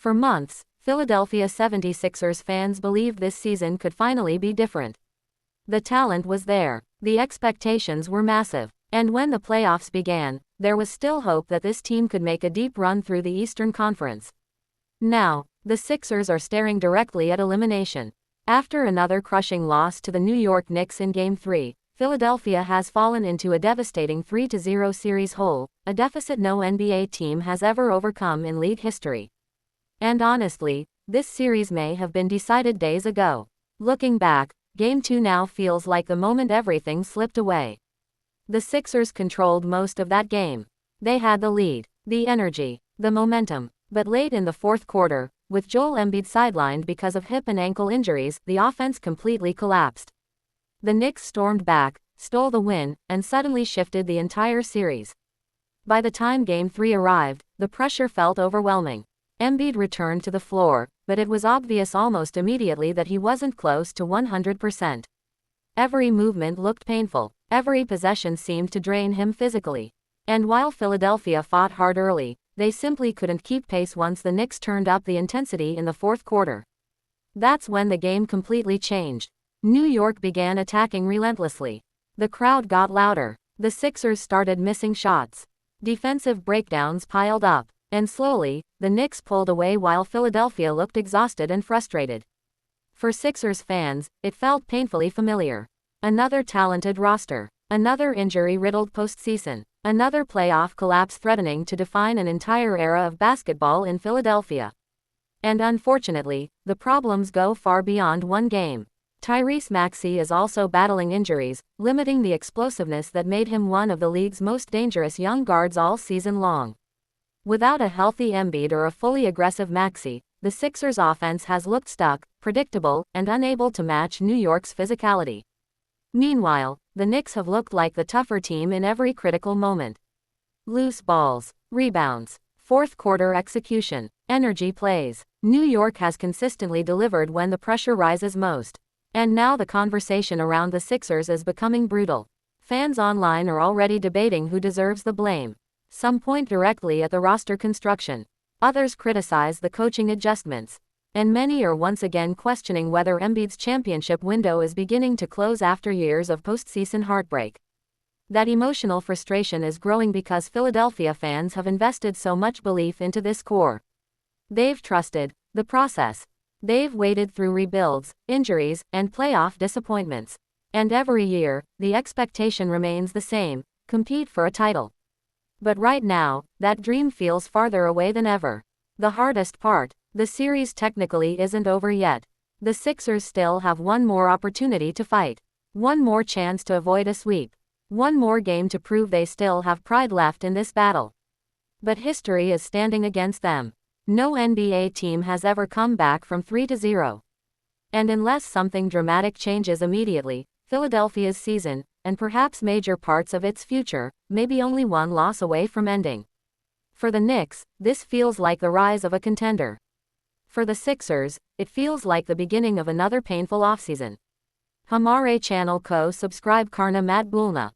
For months, Philadelphia 76ers fans believed this season could finally be different. The talent was there, the expectations were massive, and when the playoffs began, there was still hope that this team could make a deep run through the Eastern Conference. Now, the Sixers are staring directly at elimination. After another crushing loss to the New York Knicks in Game 3, Philadelphia has fallen into a devastating 3-0 series hole, a deficit no NBA team has ever overcome in league history. And honestly, this series may have been decided days ago. Looking back, Game 2 now feels like the moment everything slipped away. The Sixers controlled most of that game. They had the lead, the energy, the momentum, but late in the fourth quarter, with Joel Embiid sidelined because of hip and ankle injuries, the offense completely collapsed. The Knicks stormed back, stole the win, and suddenly shifted the entire series. By the time Game 3 arrived, the pressure felt overwhelming. Embiid returned to the floor, but it was obvious almost immediately that he wasn't close to 100%. Every movement looked painful, every possession seemed to drain him physically. And while Philadelphia fought hard early, they simply couldn't keep pace once the Knicks turned up the intensity in the fourth quarter. That's when the game completely changed. New York began attacking relentlessly. The crowd got louder. The Sixers started missing shots. Defensive breakdowns piled up. And slowly, the Knicks pulled away while Philadelphia looked exhausted and frustrated. For Sixers fans, it felt painfully familiar. Another talented roster. Another injury-riddled postseason. Another playoff collapse threatening to define an entire era of basketball in Philadelphia. And unfortunately, the problems go far beyond one game. Tyrese Maxey is also battling injuries, limiting the explosiveness that made him one of the league's most dangerous young guards all season long. Without a healthy Embiid or a fully aggressive Maxey, the Sixers' offense has looked stuck, predictable, and unable to match New York's physicality. Meanwhile, the Knicks have looked like the tougher team in every critical moment. Loose balls, rebounds, fourth quarter execution, energy plays. New York has consistently delivered when the pressure rises most. And now the conversation around the Sixers is becoming brutal. Fans online are already debating who deserves the blame. Some point directly at the roster construction. Others criticize the coaching adjustments. And many are once again questioning whether Embiid's championship window is beginning to close after years of postseason heartbreak. That emotional frustration is growing because Philadelphia fans have invested so much belief into this core. They've trusted the process. They've waded through rebuilds, injuries, and playoff disappointments. And every year, the expectation remains the same: compete for a title. But right now, that dream feels farther away than ever. The hardest part: the series technically isn't over yet. The Sixers still have one more opportunity to fight. One more chance to avoid a sweep. One more game to prove they still have pride left in this battle. But history is standing against them. No NBA team has ever come back from 3-0. And unless something dramatic changes immediately, Philadelphia's season, and perhaps major parts of its future, may be only one loss away from ending. For the Knicks, this feels like the rise of a contender. For the Sixers, it feels like the beginning of another painful offseason. Hamare Channel Co-subscribe Karna Matt Bulna.